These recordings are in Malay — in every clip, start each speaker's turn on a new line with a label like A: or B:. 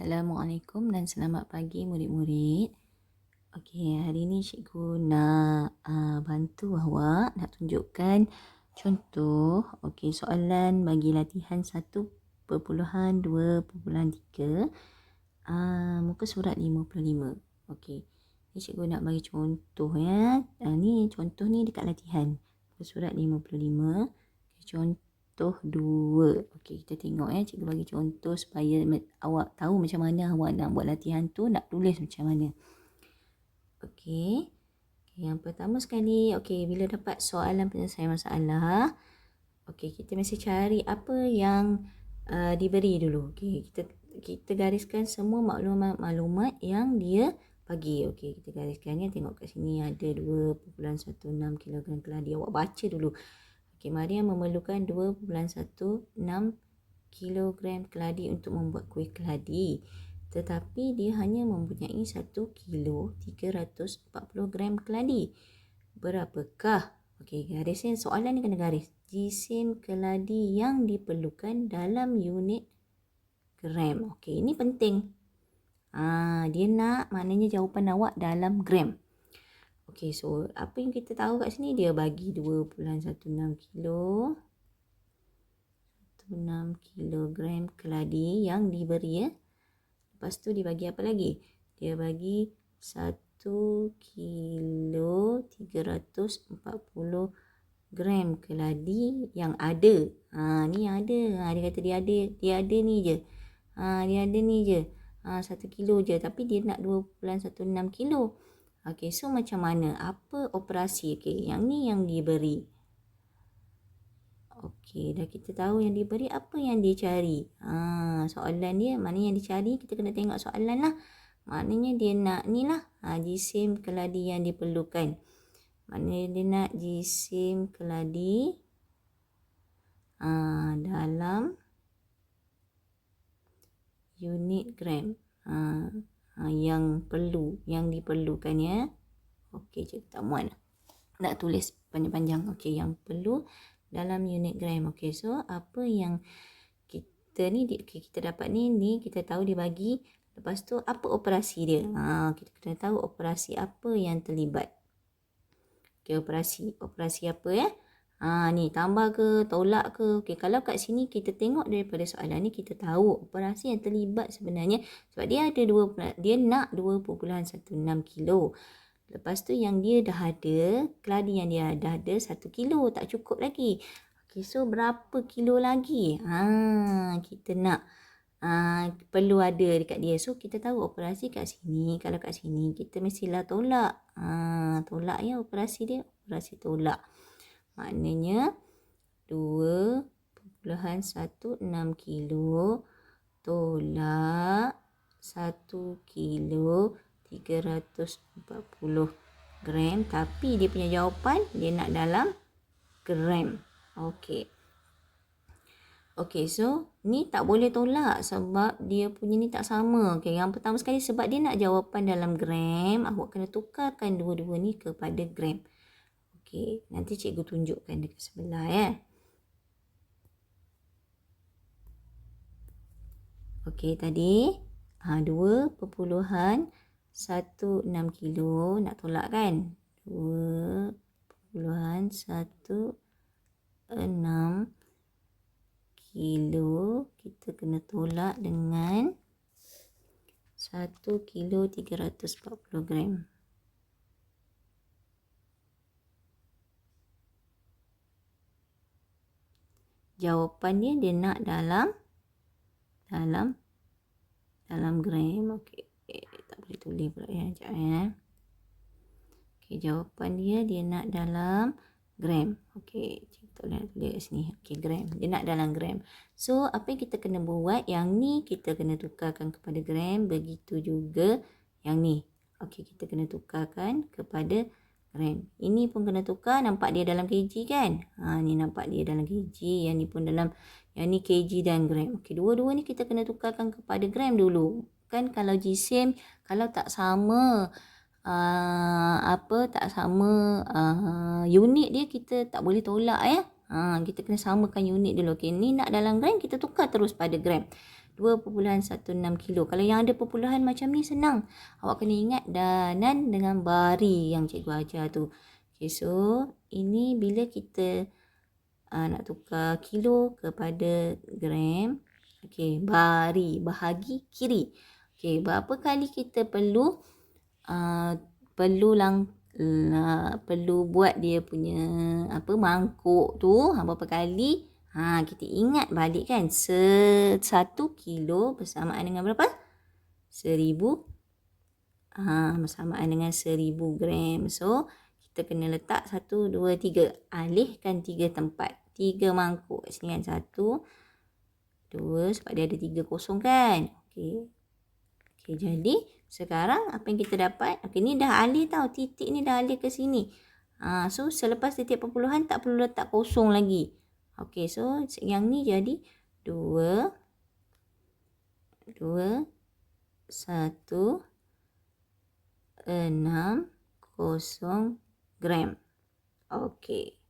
A: Assalamualaikum dan selamat pagi murid-murid. Okey, hari ni cikgu nak bantu awak nak tunjukkan contoh. Okey, soalan bagi latihan 1.2.3 muka surat 55. Okey. Ni cikgu nak bagi contoh ya. Ni contoh ni dekat latihan. Muka surat 55. Okay, contoh 2. Okey, kita tengok ya. Cikgu bagi contoh supaya awak tahu macam mana awak nak buat latihan tu, nak tulis macam mana. Okey. Yang pertama sekali, okey, bila dapat soalan penyelesaian masalah, okey, kita mesti cari apa yang diberi dulu. Okey, kita gariskan semua maklumat yang dia bagi. Okey, kita gariskan ya. Tengok kat sini ada 2.16 kilogram keladi. Awak baca dulu. Okey, Maria memerlukan 2.16 kilogram keladi untuk membuat kuih keladi. Tetapi dia hanya mempunyai 1 kilo 340 gram keladi. Berapakah? Okey, garisnya soalan ni kena garis. Jisim keladi yang diperlukan dalam unit gram. Okey, ini penting. Dia nak maknanya jawapan awak dalam gram. Okey, so apa yang kita tahu kat sini, dia bagi 2.16 kilo 16 kilogram keladi yang diberi ya. Lepas tu dia bagi apa lagi? Dia bagi 1 kilo 340 gram keladi yang ada. Ni ada. Dia kata dia ada ni je. Dia ada ni je. 1 kilo je. Tapi dia nak 2.16 kilo. Okey, so macam mana? Apa operasi? Okey, yang ni yang diberi. Okey, dah kita tahu yang diberi, apa yang dia cari. Soalan dia, mana yang dicari, kita kena tengok soalan lah. Maknanya dia nak ni lah. Jisim keladi yang diperlukan. Maknanya dia nak jisim keladi dalam unit gram. Yang perlu, yang diperlukan ya. Okey, cikgu tak muat nak tulis panjang-panjang. Okey, yang perlu dalam unit gram. Okey, so apa yang kita ni, kita dapat ni kita tahu dia bagi. Lepas tu apa operasi dia? Kita kena tahu operasi apa yang terlibat. Okey, operasi apa ya? Ni tambah ke, tolak ke? Okey, kalau kat sini kita tengok daripada soalan ni, kita tahu operasi yang terlibat sebenarnya sebab dia ada dia nak 2.16 kilo. Lepas tu yang dia dah ada, keladi yang dia dah ada 1 kilo, tak cukup lagi. Okey, so berapa kilo lagi? Kita nak perlu ada dekat dia. So kita tahu operasi kat sini. Kalau kat sini kita mestilah tolak. Tolak ya operasi dia, operasi tolak. Maknanya 2.16 kilo tolak 1 kilo 340 gram. Tapi dia punya jawapan dia nak dalam gram. Okey. Okey, so ni tak boleh tolak sebab dia punya ni tak sama. Okey, yang pertama sekali sebab dia nak jawapan dalam gram, awak kena tukarkan dua-dua ni kepada gram. Okey, nanti cikgu tunjukkan dekat sebelah ya. Okey, tadi 2.16 kilo nak tolak kan? 2.16 kilo kita kena tolak dengan 1 kilo 340 gram. Jawapannya dia nak dalam gram. Okey, tak boleh tulis pula ya. Sekejap ya. Okey, jawapan dia nak dalam gram. Okey, cikgu tak boleh tulis kat sini. Okey, gram. Dia nak dalam gram. So, apa yang kita kena buat? Yang ni kita kena tukarkan kepada gram. Begitu juga yang ni. Okey, kita kena tukarkan kepada gram. Ini pun kena tukar. Nampak dia dalam kg kan? Ni nampak dia dalam kg. Yang ni pun dalam, yang ni kg dan gram. Okey, dua-dua ni kita kena tukarkan kepada gram dulu. Kan kalau jisim, kalau tak sama tak sama unit dia, kita tak boleh tolak ya. Kita kena samakan unit dulu. Okey, ni nak dalam gram, kita tukar terus pada gram. 2.16 kilo. Kalau yang ada perpuluhan macam ni senang. Awak kena ingat danan dengan bari yang cikgu ajar tu. Okay, so ini bila kita nak tukar kilo kepada gram. Okay, bari bahagi kiri. Okay, berapa kali kita perlu perlu buat dia punya mangkuk tu berapa kali? Kita ingat balik kan. 1 kilo bersamaan dengan berapa? 1000. Bersamaan dengan 1000 gram. So kita kena letak 1, 2, 3. Alihkan 3 tempat. 3 mangkuk kat sini kan. 1, 2, sebab dia ada 3 kosong kan. Okey. Okey, jadi sekarang apa yang kita dapat? Okey, ni dah alih tau. Titik ni dah alih ke sini. So selepas titik perpuluhan tak perlu letak kosong lagi. Okey, so yang ni jadi 2, 1, 6, 0 gram. Okey.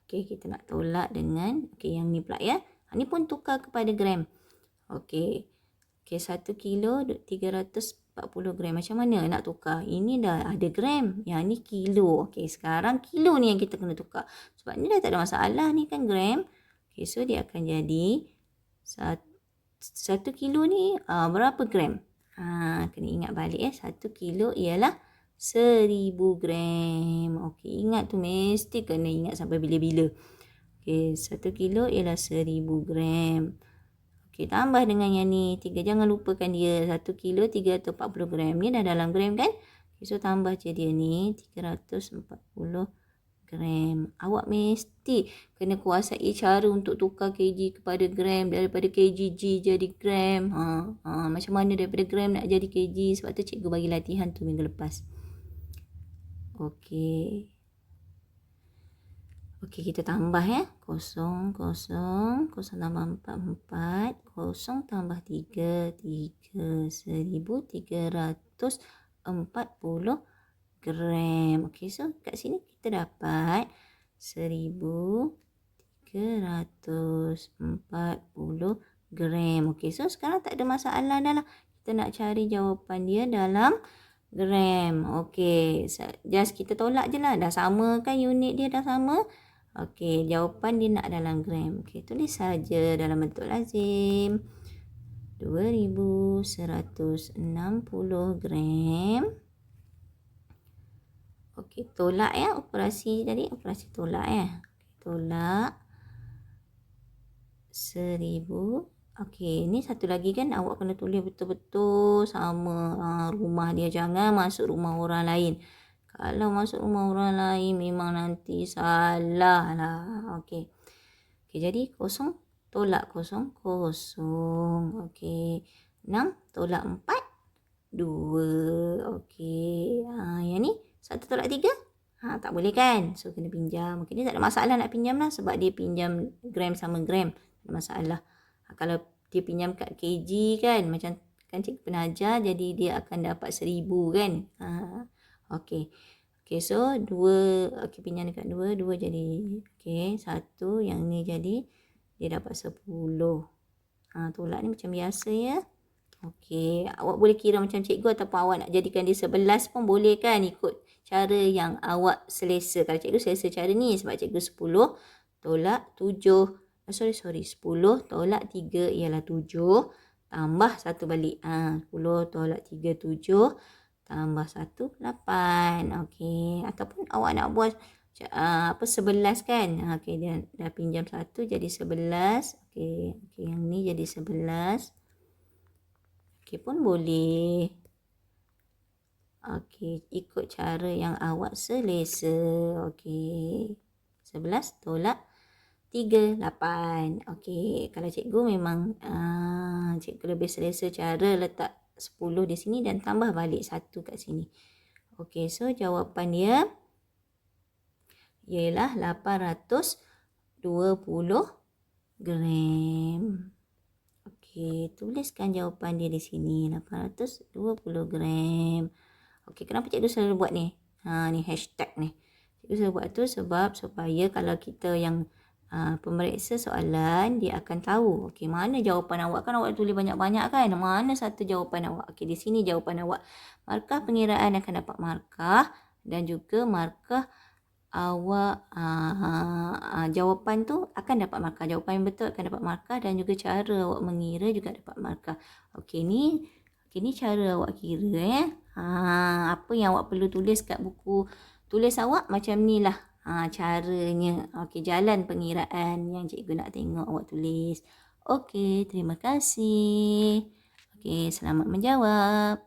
A: Okey, kita nak tolak dengan yang ni pula ya. Ni pun tukar kepada gram. Okey. Okey, 1 kilo 340 gram. Macam mana nak tukar? Ini dah ada gram. Yang ni kilo. Okey, sekarang kilo ni yang kita kena tukar. Sebab ni dah tak ada masalah ni kan gram. Okey, so dia akan jadi 1 kilo ni berapa gram? Kena ingat balik ya. 1 kilo ialah 1000 gram. Okey, ingat tu mesti kena ingat sampai bila-bila. Okey, 1 kilo ialah 1000 gram. Okey, tambah dengan yang ni 3. Jangan lupakan dia. 1 kilo 340 gram. Ni dah dalam gram kan? Okay, so tambah je dia ni 340 gram. Awak mesti kena kuasai cara untuk tukar kg kepada gram. Daripada kg jadi gram. Macam mana daripada gram nak jadi kg. Sebab tu cikgu bagi latihan tu minggu lepas. Okey. Okey, kita tambah ya. 0, 0, 0 tambah 4, 4. 0 tambah 3, 3. 1340 gram. Okey, so kat sini kita dapat 1340 gram. Okey, so sekarang tak ada masalah dah lah. Kita nak cari jawapan dia dalam gram. Okey, just kita tolak je lah. Dah sama kan unit dia dah sama. Okey, jawapan dia nak dalam gram. Okey, tulis saja dalam bentuk lazim. 2160 gram. Okey, tolak ya operasi tadi. Operasi tolak ya. Tolak 1000. Okey, ni satu lagi kan awak kena tulis betul-betul sama rumah dia. Jangan masuk rumah orang lain. Kalau masuk rumah orang lain memang nanti salah lah. Okey. Okey, jadi 0 tolak 0, 0. Okey. 6 tolak 4, 2. Okey. Yang ni 1 tolak 3. Tak boleh kan? So kena pinjam. Okey, ni tak ada masalah nak pinjam lah. Sebab dia pinjam gram sama gram. Tak ada masalah. Kalau dia pinjam kat kg kan. Macam kan cikgu pernah ajar. Jadi dia akan dapat 1000 kan. Okey. Okey, so 2. Okey, pinjam dekat 2. 2 jadi. Okey, 1. Yang ni jadi. Dia dapat 10. Tolak ni macam biasa ya. Okey, awak boleh kira macam cikgu. Ataupun awak nak jadikan dia 11 pun boleh kan. Ikut cara yang awak selesa. Kalau cikgu selesa cara ni. Sebab cikgu 10 tolak 7. Sorry. 10 tolak 3 ialah 7. Tambah 1 balik. 10 tolak 3, 7. Tambah 1, 8. Okey. Ataupun awak nak buat 11 kan. Okey, dia dah pinjam 1 jadi 11. Okey, yang ni jadi 11. Okey, pun boleh. Okey, ikut cara yang awak selesa. Okey. 11 tolak 3, 8. Okey, kalau cikgu memang cikgu lebih selesa cara letak 10 di sini dan tambah balik 1 kat sini. Okey, so jawapan dia ialah 820 gram. Okey, tuliskan jawapan dia di sini. 820 gram. Okey, kenapa cikgu selalu buat ni? Ni hashtag ni. Cikgu selalu buat tu sebab supaya kalau kita yang pemeriksa soalan, dia akan tahu okey mana jawapan awak. Kan awak tulis banyak-banyak kan, mana satu jawapan awak. Okey, di sini jawapan awak. Markah pengiraan akan dapat markah dan juga markah awak jawapan tu akan dapat markah. Jawapan yang betul akan dapat markah dan juga cara awak mengira juga dapat markah. Okey ni cara awak kira apa yang awak perlu tulis kat buku tulis awak macam ni lah. Caranya. Okey, jalan pengiraan yang cikgu nak tengok awak tulis. Okey, terima kasih. Okey, selamat menjawab.